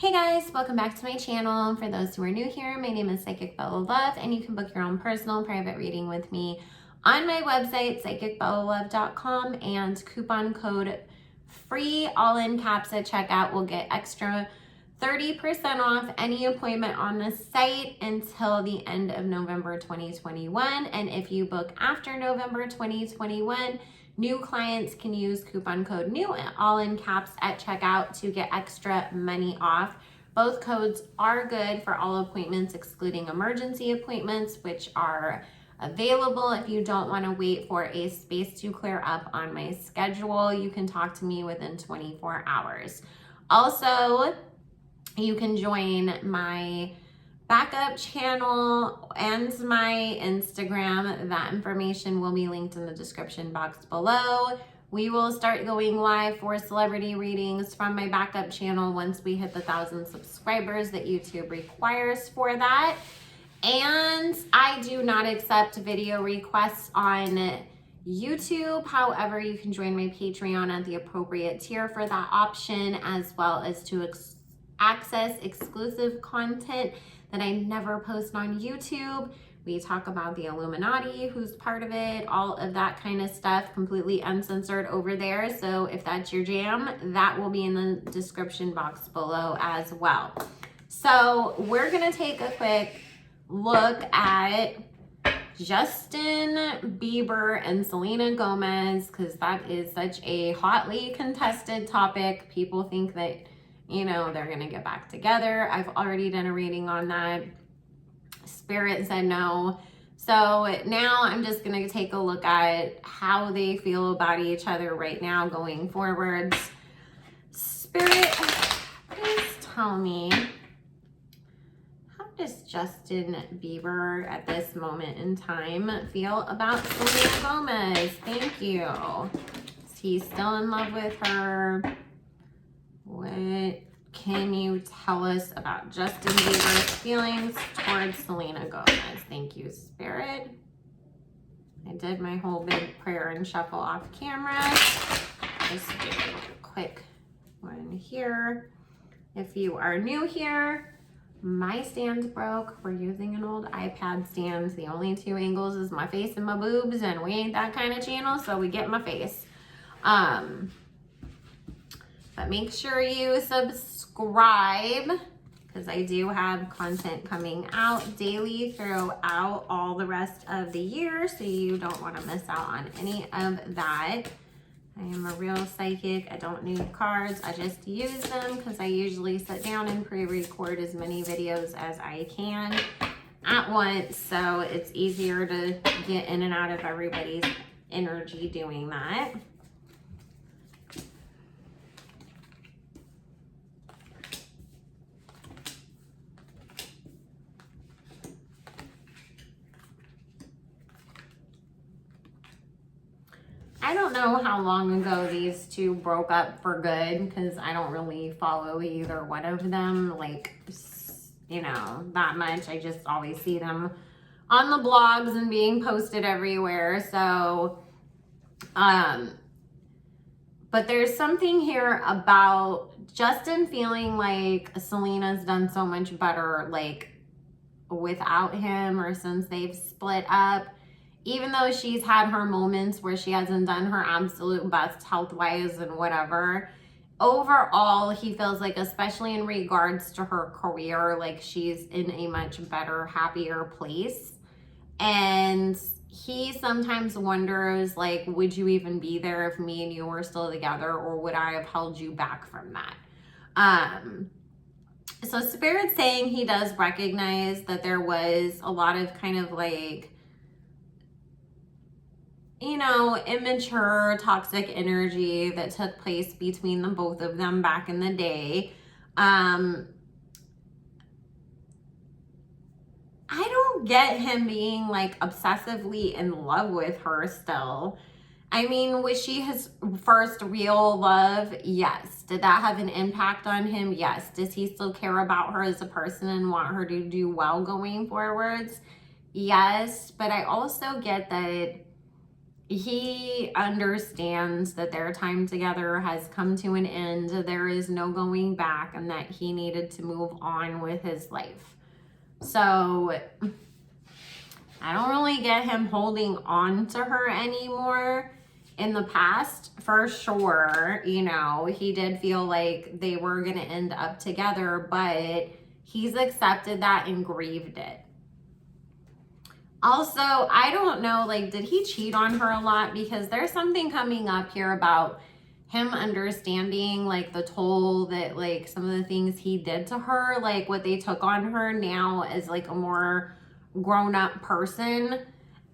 Hey guys, welcome back to my channel. For those who are new here, my name is Psychic Bella Love, and you can book your own personal private reading with me on my website, psychicbellalove.com, and coupon code FREE, all in caps at checkout, will get extra 30% off any appointment on the site until the end of November 2021. And if you book after November 2021, new clients can use coupon code NEW, all in caps at checkout, to get extra money off. Both codes are good for all appointments excluding emergency appointments, which are available. If you don't want to wait for a space to clear up on my schedule, you can talk to me within 24 hours. Also, you can join my backup channel and my Instagram. That information will be linked in the description box below. We will start going live for celebrity readings from my backup channel once we hit the 1,000 subscribers that YouTube requires for that. And I do not accept video requests on YouTube. However, you can join my Patreon at the appropriate tier for that option, as well as to access exclusive content that I never post on YouTube. We talk about the Illuminati, who's part of it, all of that kind of stuff, completely uncensored over there. So if that's your jam, that will be in the description box below as well. So we're gonna take a quick look at Justin Bieber and Selena Gomez, because that is such a hotly contested topic. People think that, you know, they're gonna get back together. I've already done a reading on that. Spirit said no. So now I'm just gonna take a look at how they feel about each other right now going forwards. Spirit, please tell me, how does Justin Bieber at this moment in time feel about Selena Gomez? Thank you. Is he still in love with her? What can you tell us about Justin Bieber's feelings towards Selena Gomez? Thank you, Spirit. I did my whole big prayer and shuffle off camera. Just do a quick one here. If you are new here, my stand broke. We're using an old iPad stand. The only two angles is my face and my boobs, and we ain't that kind of channel, so we get my face. But make sure you subscribe, because I do have content coming out daily throughout all the rest of the year, so you don't want to miss out on any of that. I am a real psychic. I don't need cards. I just use them because I usually sit down and pre-record as many videos as I can at once, so it's easier to get in and out of everybody's energy doing that. I don't know how long ago these two broke up for good, because I don't really follow either one of them, like, you know, that much. I just always see them on the blogs and being posted everywhere. So, but there's something here about Justin feeling like Selena's done so much better, like, without him, or since they've split up. Even though she's had her moments where she hasn't done her absolute best health-wise and whatever, overall, he feels like, especially in regards to her career, like she's in a much better, happier place. And he sometimes wonders, like, would you even be there if me and you were still together, or would I have held you back from that? So Spirit's saying he does recognize that there was a lot of kind of like, you know, immature, toxic energy that took place between the both of them back in the day. I don't get him being like obsessively in love with her still. I mean, was she his first real love? Yes. Did that have an impact on him? Yes. Does he still care about her as a person and want her to do well going forwards? Yes. But I also get that he understands that their time together has come to an end. There is no going back, and that he needed to move on with his life. So I don't really get him holding on to her anymore. In the past, for sure, you know, he did feel like they were going to end up together, but he's accepted that and grieved it. Also, I don't know, like, did he cheat on her a lot? Because there's something coming up here about him understanding, like, the toll that, like, some of the things he did to her, like, what they took on her now as, like, a more grown-up person.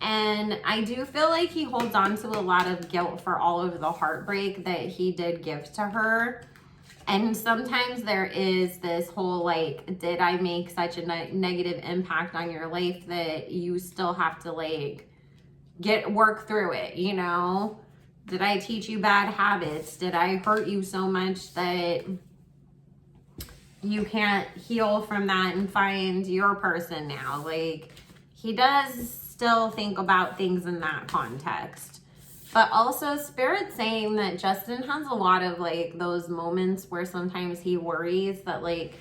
And I do feel like he holds on to a lot of guilt for all of the heartbreak that he did give to her. And sometimes there is this whole, like, did I make such a negative impact on your life that you still have to, like, work through it, you know? Did I teach you bad habits? Did I hurt you so much that you can't heal from that and find your person now? Like, he does still think about things in that context. But also, Spirit's saying that Justin has a lot of, like, those moments where sometimes he worries that, like,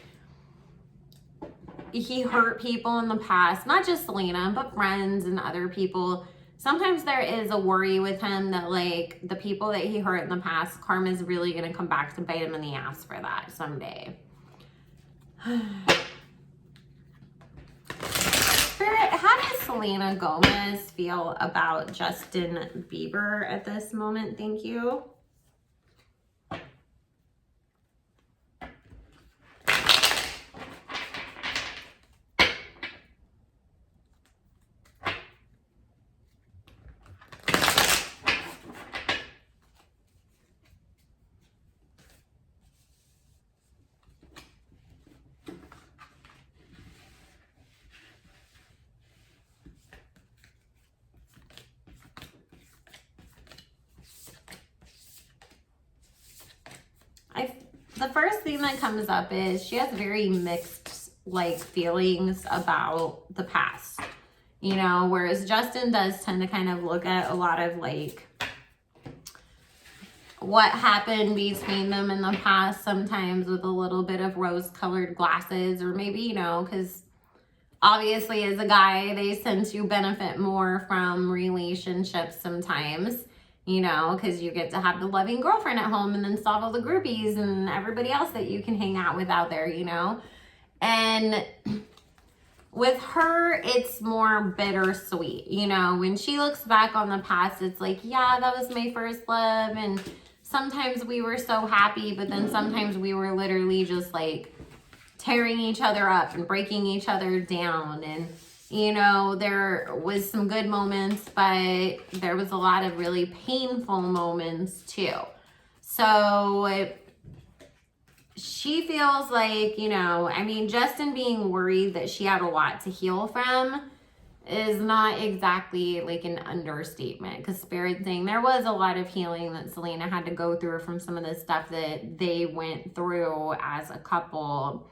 he hurt people in the past, not just Selena, but friends and other people. Sometimes there is a worry with him that, like, the people that he hurt in the past, karma's really going to come back to bite him in the ass for that someday. Spirit, how does Selena Gomez feel about Justin Bieber at this moment? Thank you. The first thing that comes up is she has very mixed, like, feelings about the past, you know, whereas Justin does tend to kind of look at a lot of, like, what happened between them in the past, sometimes with a little bit of rose-colored glasses, or maybe, you know, because obviously as a guy, they tend to benefit more from relationships sometimes. You know, because you get to have the loving girlfriend at home and then solve all the groupies and everybody else that you can hang out with out there, you know. And with her, it's more bittersweet, you know. When she looks back on the past, it's like, yeah, that was my first love. And sometimes we were so happy, but then sometimes we were literally just, like, tearing each other up and breaking each other down. And you know, there was some good moments, but there was a lot of really painful moments too. So she feels like, you know, I mean, Justin being worried that she had a lot to heal from is not exactly like an understatement, because Spirit's saying there was a lot of healing that Selena had to go through from some of the stuff that they went through as a couple.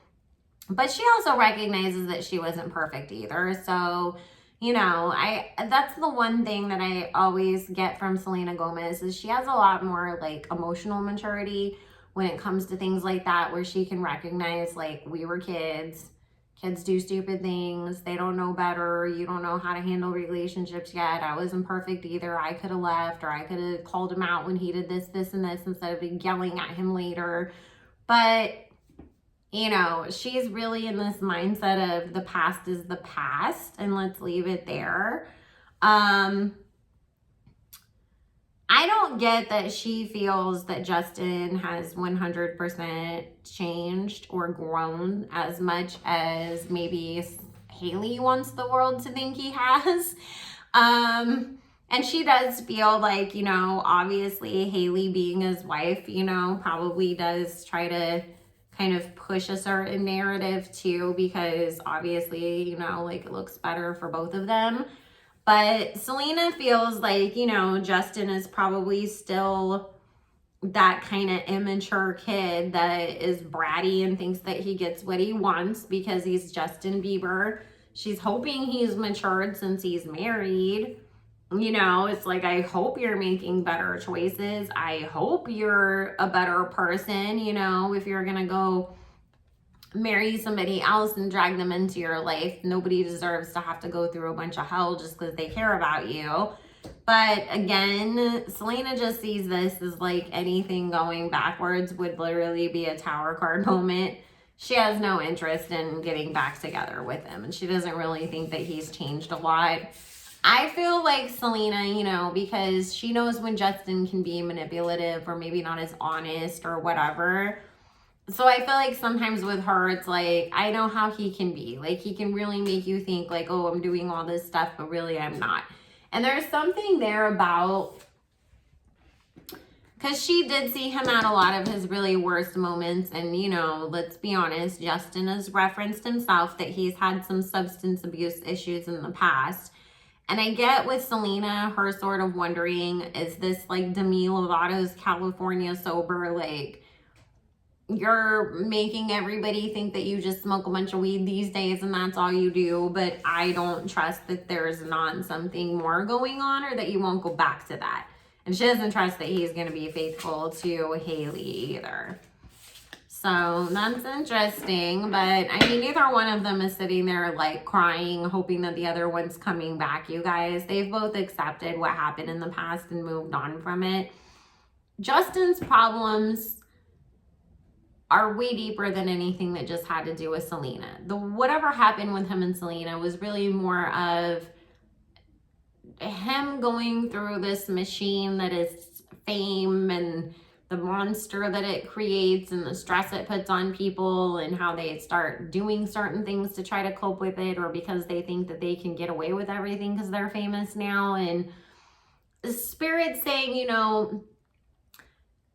But she also recognizes that she wasn't perfect either. So, you know, that's the one thing that I always get from Selena Gomez is she has a lot more, like, emotional maturity when it comes to things like that, where she can recognize, like, we were kids. Kids do stupid things. They don't know better. You don't know how to handle relationships yet. I wasn't perfect either. I could have left, or I could have called him out when he did this, this, and this instead of yelling at him later. But you know, she's really in this mindset of the past is the past and let's leave it there. I don't get that she feels that Justin has 100% changed or grown as much as maybe Haley wants the world to think he has. And she does feel like, you know, obviously Haley being his wife, you know, probably does try to kind of push a certain narrative too, because obviously, you know, like, it looks better for both of them. But Selena feels like, you know, Justin is probably still that kind of immature kid that is bratty and thinks that he gets what he wants because he's Justin Bieber. She's hoping he's matured since he's married. You know, it's like, I hope you're making better choices. I hope you're a better person, you know, if you're gonna go marry somebody else and drag them into your life. Nobody deserves to have to go through a bunch of hell just because they care about you. But again, Selena just sees this as like anything going backwards would literally be a tower card moment. She has no interest in getting back together with him, and she doesn't really think that he's changed a lot. I feel like Selena, you know, because she knows when Justin can be manipulative or maybe not as honest or whatever. So I feel like sometimes with her, it's like, I know how he can be. Like, he can really make you think like, oh, I'm doing all this stuff, but really I'm not. And there's something there about, because she did see him at a lot of his really worst moments. And, you know, let's be honest, Justin has referenced himself that he's had some substance abuse issues in the past. And I get with Selena, her sort of wondering, is this like Demi Lovato's California Sober? Like, you're making everybody think that you just smoke a bunch of weed these days and that's all you do, but I don't trust that there's not something more going on, or that you won't go back to that. And she doesn't trust that he's going to be faithful to Haley either. So that's interesting. But I mean, neither one of them is sitting there like crying, hoping that the other one's coming back, you guys. They've both accepted what happened in the past and moved on from it. Justin's problems are way deeper than anything that just had to do with Selena. Whatever happened with him and Selena was really more of him going through this machine that is fame, and the monster that it creates and the stress it puts on people, and how they start doing certain things to try to cope with it, or because they think that they can get away with everything because they're famous now. And the Spirit saying, you know,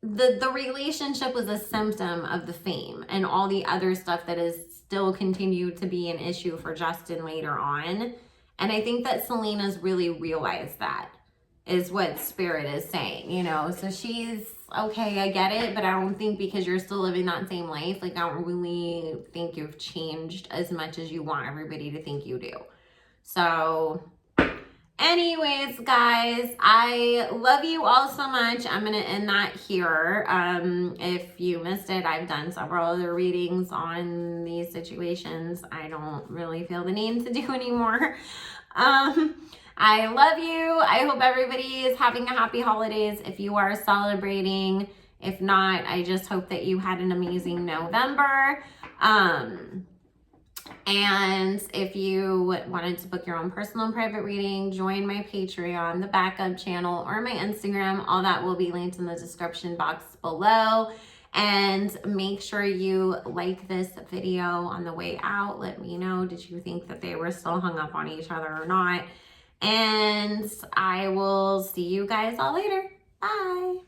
the relationship was a symptom of the fame and all the other stuff that is still continued to be an issue for Justin later on. And I think that Selena's really realized that, is what Spirit is saying, you know. So she's, okay, I get it, but I don't think because you're still living that same life, like, I don't really think you've changed as much as you want everybody to think you do. So anyways, guys, I love you all so much. I'm going to end that here. If you missed it, I've done several other readings on these situations. I don't really feel the need to do anymore. I love you. I hope everybody is having a happy holidays if you are celebrating. If not, I just hope that you had an amazing November. And if you wanted to book your own personal and private reading, join my Patreon, the backup channel, or my Instagram. All that will be linked in the description box below. And make sure you like this video on the way out. Let me know, did you think that they were still hung up on each other or not? And I will see you guys all later. Bye.